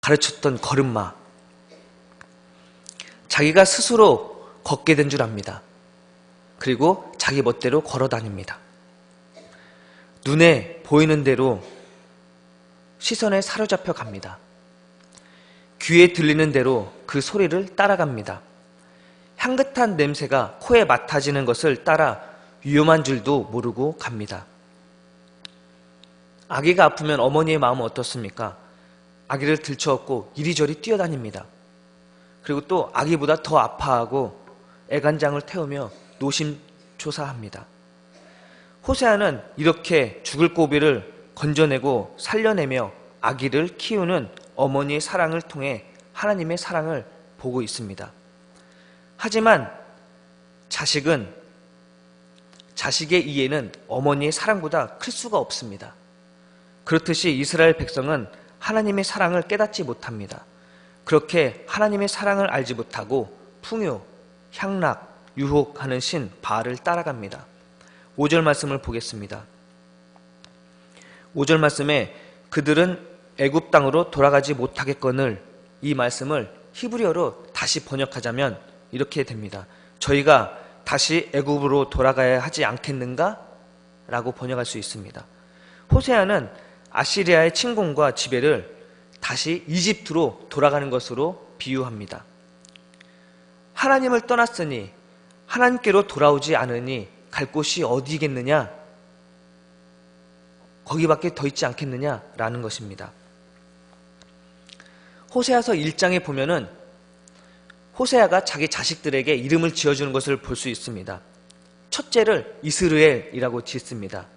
가르쳤던 걸음마, 자기가 스스로 걷게 된 줄 압니다. 그리고 자기 멋대로 걸어 다닙니다. 눈에 보이는 대로 시선에 사로잡혀 갑니다. 귀에 들리는 대로 그 소리를 따라갑니다. 향긋한 냄새가 코에 맡아지는 것을 따라 위험한 줄도 모르고 갑니다. 아기가 아프면 어머니의 마음은 어떻습니까? 아기를 들쳐업고 이리저리 뛰어다닙니다. 그리고 또 아기보다 더 아파하고 애간장을 태우며 노심초사합니다. 호세아는 이렇게 죽을 고비를 건져내고 살려내며 아기를 키우는 어머니의 사랑을 통해 하나님의 사랑을 보고 있습니다. 하지만 자식의 이해는 어머니의 사랑보다 클 수가 없습니다. 그렇듯이 이스라엘 백성은 하나님의 사랑을 깨닫지 못합니다. 그렇게 하나님의 사랑을 알지 못하고 풍요, 향락, 유혹하는 신 바알을 따라갑니다. 5절 말씀을 보겠습니다. 5절 말씀에 그들은 애굽 땅으로 돌아가지 못하겠거늘, 이 말씀을 히브리어로 다시 번역하자면 이렇게 됩니다. 저희가 다시 애굽으로 돌아가야 하지 않겠는가? 라고 번역할 수 있습니다. 호세아는 아시리아의 침공과 지배를 다시 이집트로 돌아가는 것으로 비유합니다. 하나님을 떠났으니 하나님께로 돌아오지 않으니 갈 곳이 어디겠느냐? 거기밖에 더 있지 않겠느냐라는 것입니다. 호세아서 1장에 보면은 호세아가 자기 자식들에게 이름을 지어주는 것을 볼 수 있습니다. 첫째를 이스르엘이라고 짓습니다.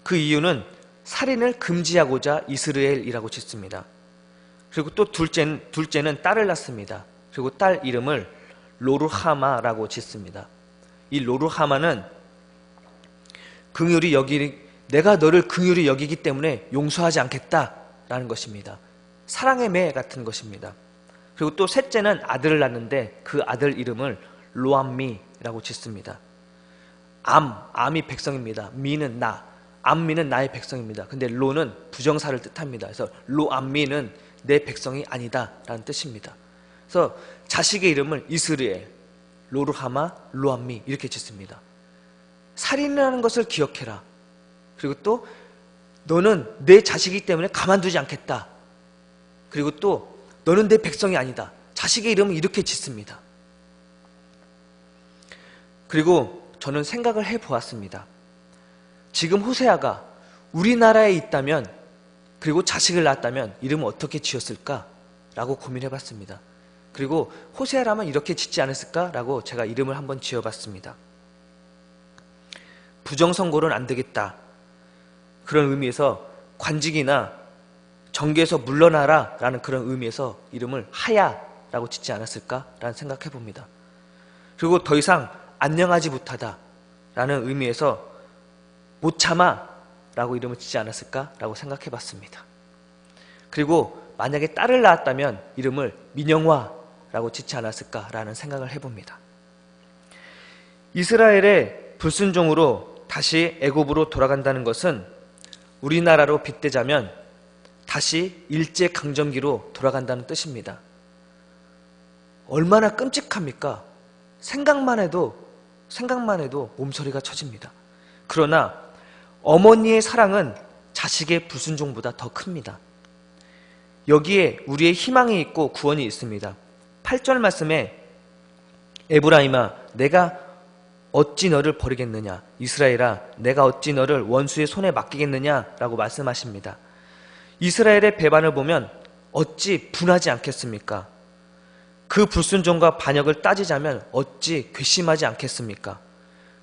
그 이유는 살인을 금지하고자 이스르엘이라고 짓습니다. 그리고 또 둘째는 딸을 낳습니다. 그리고 딸 이름을 로르하마라고 짓습니다. 이 로르하마는 내가 너를 긍휼히 여기기 때문에 용서하지 않겠다라는 것입니다. 사랑의 매 같은 것입니다. 그리고 또 셋째는 아들을 낳는데 그 아들 이름을 로암미라고 짓습니다. 암이 백성입니다. 미는 나, 암미는 나의 백성입니다. 근데 로는 부정사를 뜻합니다. 그래서 로암미는 내 백성이 아니다 라는 뜻입니다. 그래서 자식의 이름을 이스르엘, 로르하마, 로암미 이렇게 짓습니다. 살인이라는 것을 기억해라. 그리고 또 너는 내 자식이기 때문에 가만두지 않겠다. 그리고 또 너는 내 백성이 아니다. 자식의 이름을 이렇게 짓습니다. 그리고 저는 생각을 해보았습니다. 지금 호세아가 우리나라에 있다면, 그리고 자식을 낳았다면 이름을 어떻게 지었을까? 라고 고민해봤습니다. 그리고 호세아라면 이렇게 짓지 않았을까? 라고 제가 이름을 한번 지어봤습니다. 부정선고는 안 되겠다. 그런 의미에서 관직이나 정계에서 물러나라 라는 그런 의미에서 이름을 하야라고 짓지 않았을까? 라는 생각해봅니다. 그리고 더 이상 안녕하지 못하다 라는 의미에서 못 참아 라고 이름을 짓지 않았을까? 라고 생각해봤습니다. 그리고 만약에 딸을 낳았다면 이름을 민영화 라고 짓지 않았을까? 라는 생각을 해봅니다. 이스라엘의 불순종으로 다시 애굽으로 돌아간다는 것은 우리나라로 빗대자면 다시 일제강점기로 돌아간다는 뜻입니다. 얼마나 끔찍합니까? 생각만 해도 몸서리가 쳐집니다. 그러나 어머니의 사랑은 자식의 불순종보다 더 큽니다. 여기에 우리의 희망이 있고 구원이 있습니다. 8절 말씀에 에브라임아 내가 어찌 너를 버리겠느냐, 이스라엘아 내가 어찌 너를 원수의 손에 맡기겠느냐 라고 말씀하십니다. 이스라엘의 배반을 보면 어찌 분하지 않겠습니까? 그 불순종과 반역을 따지자면 어찌 괘씸하지 않겠습니까?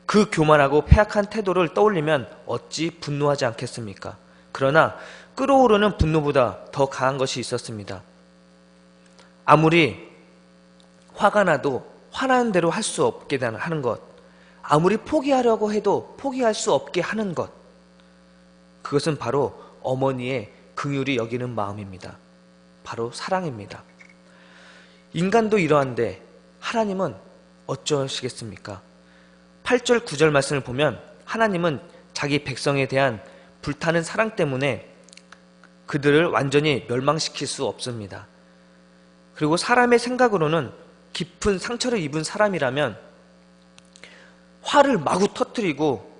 그 교만하고 패악한 태도를 떠올리면 어찌 분노하지 않겠습니까? 그러나 끓어오르는 분노보다 더 강한 것이 있었습니다. 아무리 화가 나도 화나는 대로 할 수 없게 하는 것, 아무리 포기하려고 해도 포기할 수 없게 하는 것, 그것은 바로 어머니의 긍휼히 여기는 마음입니다. 바로 사랑입니다. 인간도 이러한데 하나님은 어쩌시겠습니까? 8절 9절 말씀을 보면 하나님은 자기 백성에 대한 불타는 사랑 때문에 그들을 완전히 멸망시킬 수 없습니다. 그리고 사람의 생각으로는 깊은 상처를 입은 사람이라면 화를 마구 터뜨리고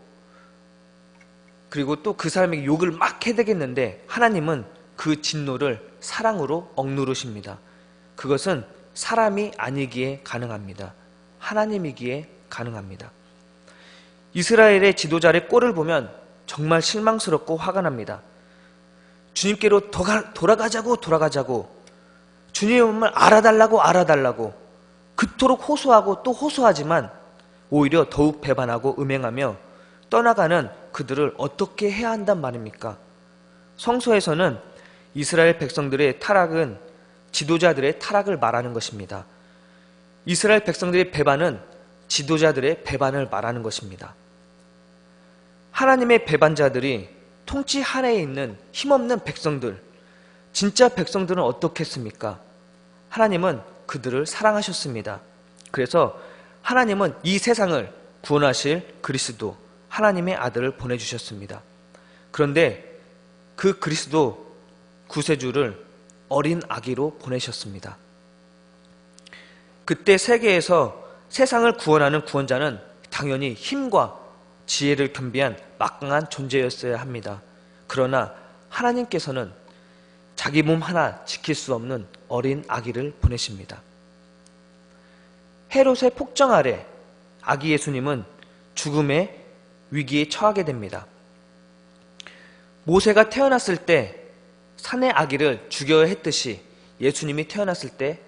그리고 또 그 사람에게 욕을 막 해대겠는데 하나님은 그 진노를 사랑으로 억누르십니다. 그것은 사람이 아니기에 가능합니다. 하나님이기에 가능합니다. 이스라엘의 지도자의 꼴을 보면 정말 실망스럽고 화가 납니다. 주님께로 돌아가자고 주님을 알아달라고 그토록 호소하고 또 호소하지만 오히려 더욱 배반하고 음행하며 떠나가는 그들을 어떻게 해야 한단 말입니까? 성서에서는 이스라엘 백성들의 타락은 지도자들의 타락을 말하는 것입니다. 이스라엘 백성들의 배반은 지도자들의 배반을 말하는 것입니다. 하나님의 배반자들이 통치 하나에 있는 힘없는 백성들, 진짜 백성들은 어떻게 했습니까? 하나님은 그들을 사랑하셨습니다. 그래서 하나님은 이 세상을 구원하실 그리스도, 하나님의 아들을 보내주셨습니다. 그런데 그 그리스도 구세주를 어린 아기로 보내셨습니다. 그때 세계에서 세상을 구원하는 구원자는 당연히 힘과 지혜를 겸비한 막강한 존재였어야 합니다. 그러나 하나님께서는 자기 몸 하나 지킬 수 없는 어린 아기를 보내십니다. 헤롯의 폭정 아래 아기 예수님은 죽음의 위기에 처하게 됩니다. 모세가 태어났을 때 산의 아기를 죽여야 했듯이 예수님이 태어났을 때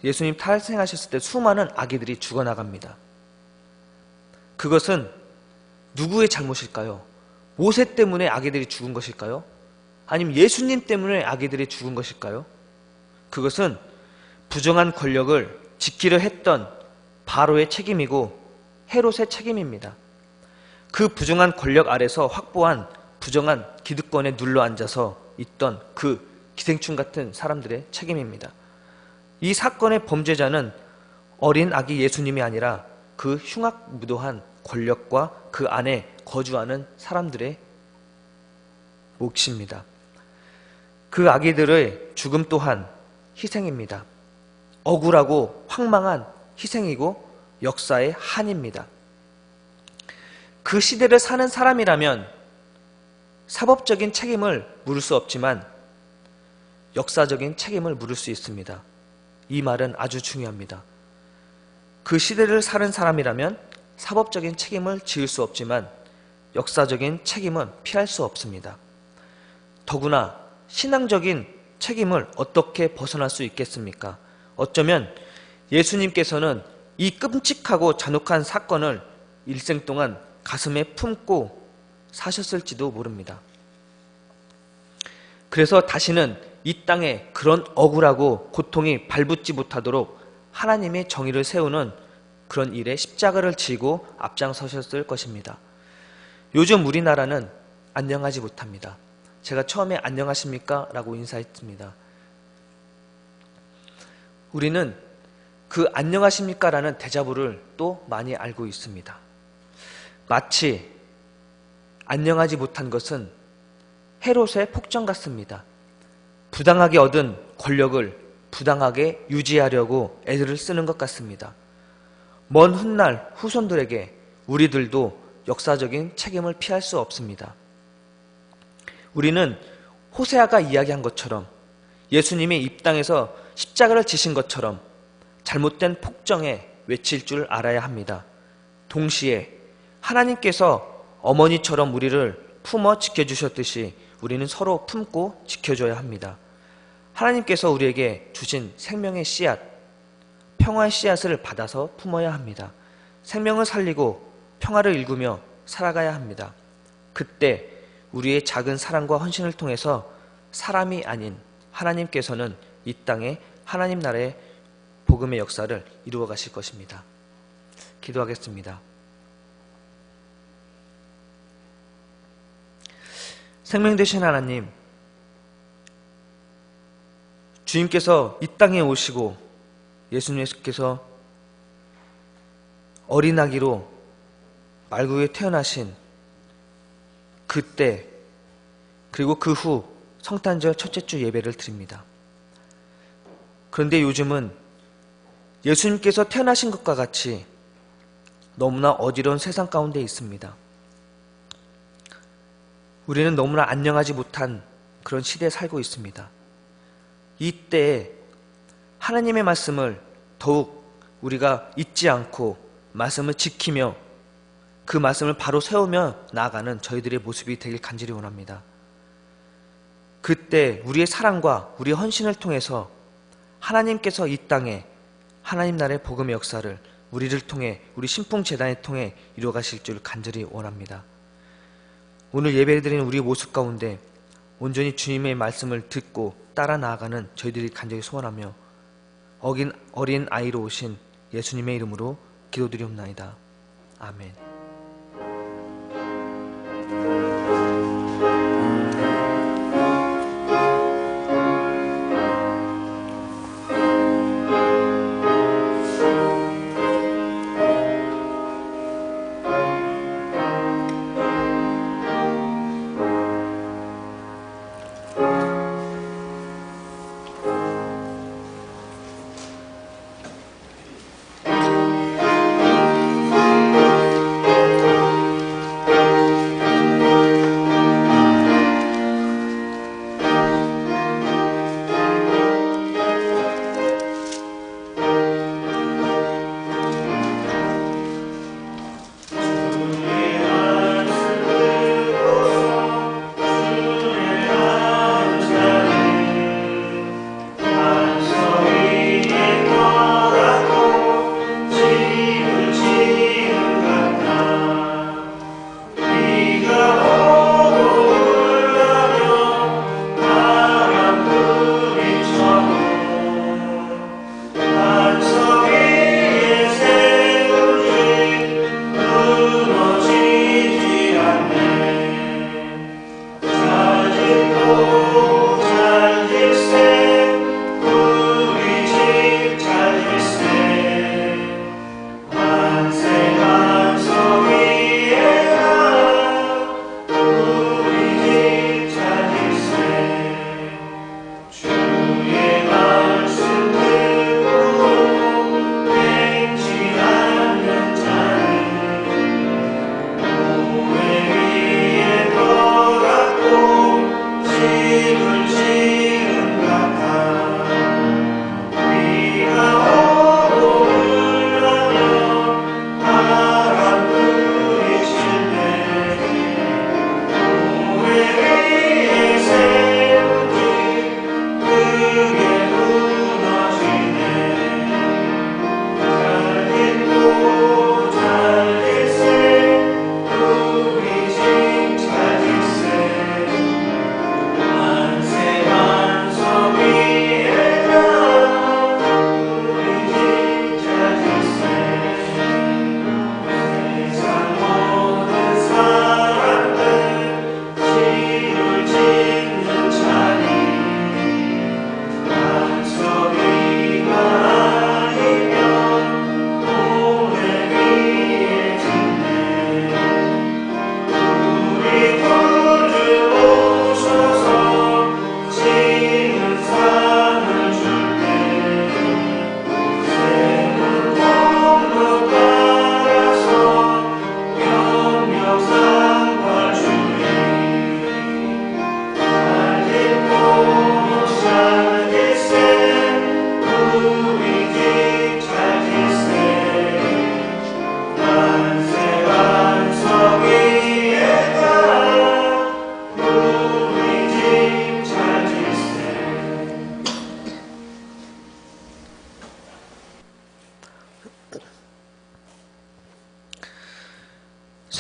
예수님 탄생하셨을 때 수많은 아기들이 죽어나갑니다. 그것은 누구의 잘못일까요? 모세 때문에 아기들이 죽은 것일까요? 아니면 예수님 때문에 아기들이 죽은 것일까요? 그것은 부정한 권력을 지키려 했던 바로의 책임이고 헤롯의 책임입니다. 그 부정한 권력 아래서 확보한 부정한 기득권에 눌러앉아서 있던 그 기생충 같은 사람들의 책임입니다. 이 사건의 범죄자는 어린 아기 예수님이 아니라 그 흉악무도한 권력과 그 안에 거주하는 사람들의 몫입니다. 그 아기들의 죽음 또한 희생입니다. 억울하고 황망한 희생이고 역사의 한입니다. 그 시대를 사는 사람이라면 사법적인 책임을 물을 수 없지만 역사적인 책임을 물을 수 있습니다. 이 말은 아주 중요합니다. 그 시대를 사는 사람이라면 사법적인 책임을 지을 수 없지만 역사적인 책임은 피할 수 없습니다. 더구나 신앙적인 책임을 어떻게 벗어날 수 있겠습니까? 어쩌면 예수님께서는 이 끔찍하고 잔혹한 사건을 일생 동안 가슴에 품고 사셨을지도 모릅니다. 그래서 다시는 이 땅에 그런 억울하고 고통이 발붙지 못하도록 하나님의 정의를 세우는 그런 일에 십자가를 지고 앞장서셨을 것입니다. 요즘 우리나라는 안녕하지 못합니다. 제가 처음에 안녕하십니까? 라고 인사했습니다. 우리는 그 안녕하십니까? 라는 대자보를 또 많이 알고 있습니다. 마치 안녕하지 못한 것은 헤롯의 폭정 같습니다. 부당하게 얻은 권력을 부당하게 유지하려고 애를 쓰는 것 같습니다. 먼 훗날 후손들에게 우리들도 역사적인 책임을 피할 수 없습니다. 우리는 호세아가 이야기한 것처럼 예수님이 이 땅에서 십자가를 지신 것처럼 잘못된 폭정에 외칠 줄 알아야 합니다. 동시에 하나님께서 어머니처럼 우리를 품어 지켜주셨듯이 우리는 서로 품고 지켜줘야 합니다. 하나님께서 우리에게 주신 생명의 씨앗, 평화의 씨앗을 받아서 품어야 합니다. 생명을 살리고 평화를 일구며 살아가야 합니다. 그때 우리의 작은 사랑과 헌신을 통해서 사람이 아닌 하나님께서는 이 땅에 하나님 나라의 복음의 역사를 이루어 가실 것입니다. 기도하겠습니다. 생명 되신 하나님, 주님께서 이 땅에 오시고 예수님께서 어린 아기로 말구에 태어나신 그때 그리고 그 후 성탄절 첫째 주 예배를 드립니다. 그런데 요즘은 예수님께서 태어나신 것과 같이 너무나 어지러운 세상 가운데 있습니다. 우리는 너무나 안녕하지 못한 그런 시대에 살고 있습니다. 이때 하나님의 말씀을 더욱 우리가 잊지 않고 말씀을 지키며 그 말씀을 바로 세우며 나아가는 저희들의 모습이 되길 간절히 원합니다. 그때 우리의 사랑과 우리의 헌신을 통해서 하나님께서 이 땅에 하나님 나라의 복음의 역사를 우리를 통해, 우리 신풍재단을 통해 이루어가실 줄 간절히 원합니다. 오늘 예배드리는 우리의 모습 가운데 온전히 주님의 말씀을 듣고 따라 나아가는 저희들이 간절히 소원하며 어린 아이로 오신 예수님의 이름으로 기도드리옵나이다. 아멘.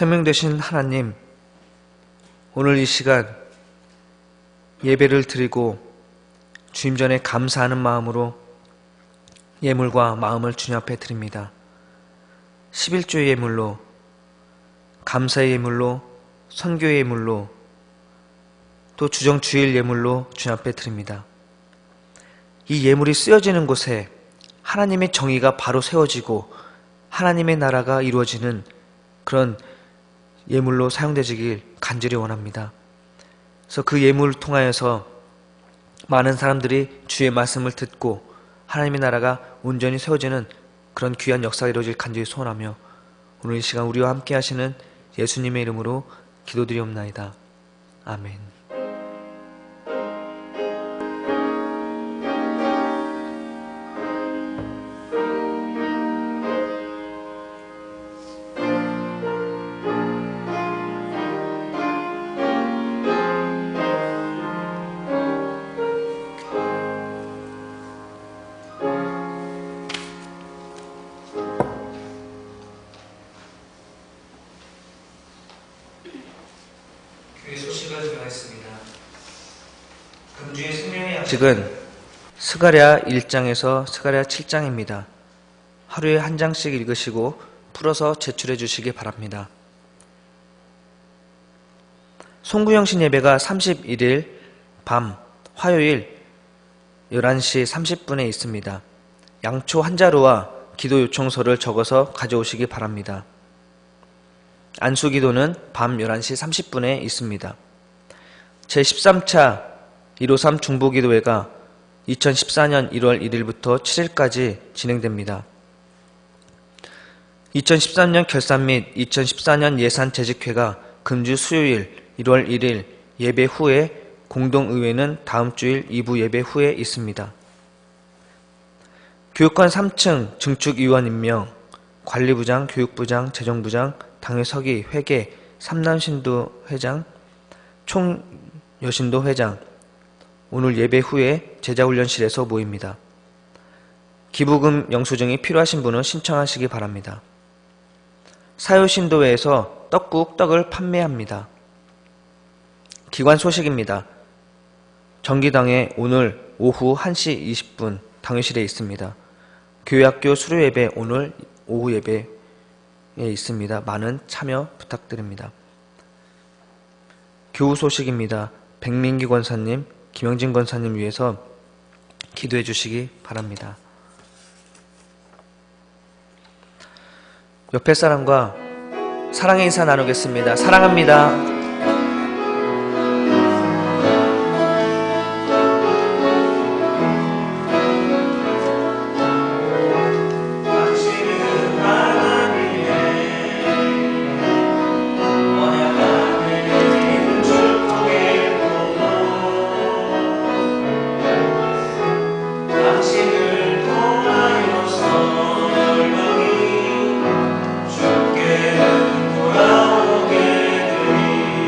생명 되신 하나님, 오늘 이 시간 예배를 드리고 주님 전에 감사하는 마음으로 예물과 마음을 주님 앞에 드립니다. 11조의 예물로, 감사의 예물로, 선교의 예물로, 또 주정주일 예물로 주님 앞에 드립니다. 이 예물이 쓰여지는 곳에 하나님의 정의가 바로 세워지고 하나님의 나라가 이루어지는 그런 예물로 사용되시길 간절히 원합니다. 그래서 그 예물을 통하여서 많은 사람들이 주의 말씀을 듣고 하나님의 나라가 온전히 세워지는 그런 귀한 역사가 이루어질 간절히 소원하며 오늘 이 시간 우리와 함께 하시는 예수님의 이름으로 기도드리옵나이다. 아멘. 교회 소식을 전하겠습니다. 금주의 생명의 양식은 스가랴 1장에서 스가랴 7장입니다. 하루에 한 장씩 읽으시고 풀어서 제출해 주시기 바랍니다. 송구영신 예배가 31일 밤 화요일 11시 30분에 있습니다. 양초 한 자루와 기도 요청서를 적어서 가져오시기 바랍니다. 안수기도는 밤 11시 30분에 있습니다. 제13차 153 중보기도회가 2014년 1월 1일부터 7일까지 진행됩니다. 2013년 결산 및 2014년 예산 재직회가 금주 수요일 1월 1일 예배 후에 공동의회는 다음 주일 2부 예배 후에 있습니다. 교육관 3층 증축위원 임명, 관리부장, 교육부장, 재정부장, 당회서기, 회계, 삼남신도 회장, 총여신도 회장, 오늘 예배 후에 제자훈련실에서 모입니다. 기부금 영수증이 필요하신 분은 신청하시기 바랍니다. 사요신도회에서 떡을 판매합니다. 기관 소식입니다. 정기당회 오늘 오후 1시 20분 당회실에 있습니다. 교회학교 수료예배 오늘 오후 예배에 있습니다. 많은 참여 부탁드립니다. 교우 소식입니다. 백민기 권사님, 김영진 권사님 위해서 기도해 주시기 바랍니다. 옆에 사람과 사랑의 인사 나누겠습니다. 사랑합니다. 주께 돌아오게 되리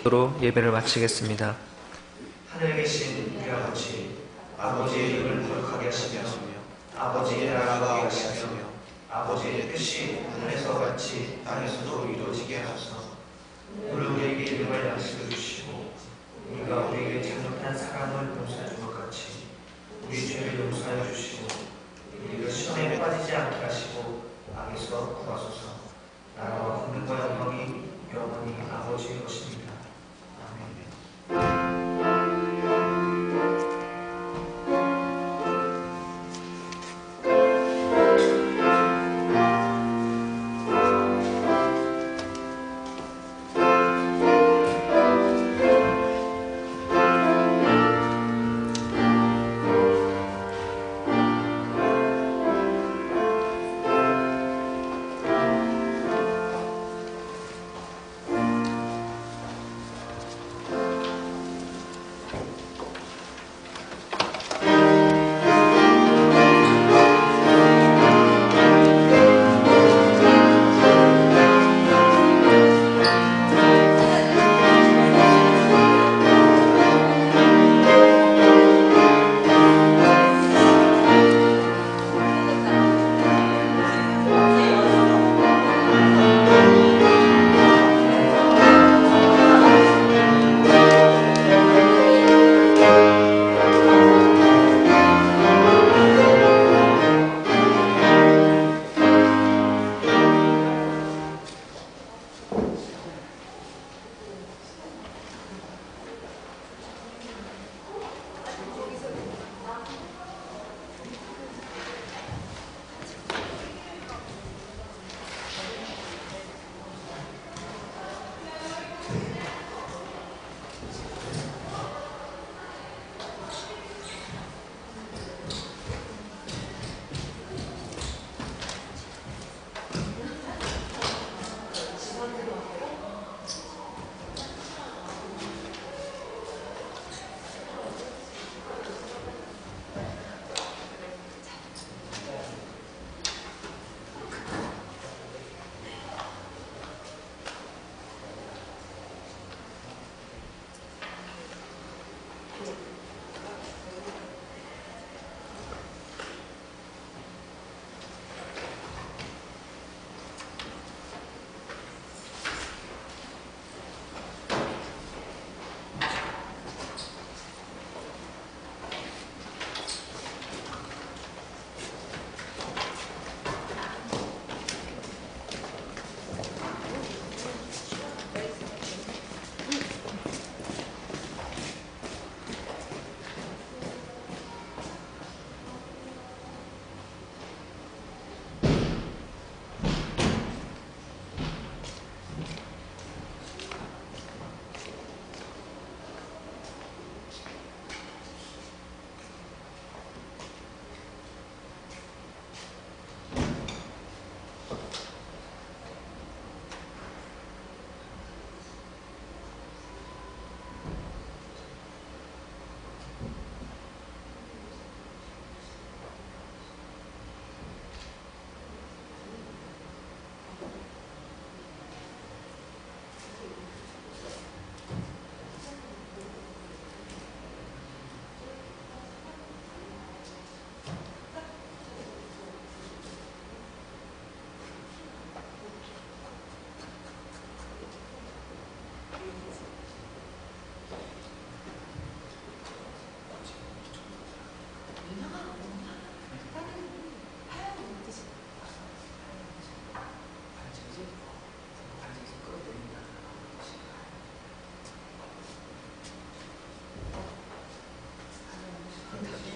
기도로 예배를 마치겠습니다. 하늘에 계신 우리 아버지, 아버지의 이름을 거룩하게 하시며 아버지의 나라가 오게 하시며 아버지의 뜻이 하늘에서 같이 땅에서도 이루어지게 하소서. 오늘 우리에게 일용할 양식을 주시고 우리가 우리에게 잘못한 사람을 용서해 준 것 같이 우리 죄를 용서하여 주시고 우리를 시험에 빠지지 않게 하시고 악에서 구하소서. 나라와 권능과 영광이 영원히 아버지의 것입니다. 아멘.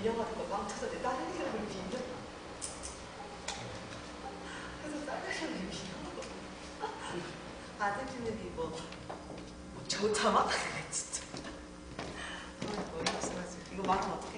인형하는 거 망쳐서 내 다른 이름을 비벼. 그래서 다른 이름을 비벼. 아들들이 뭐 못 참아? 진짜. 머리 없어가지고 이거 막으면 어떡해.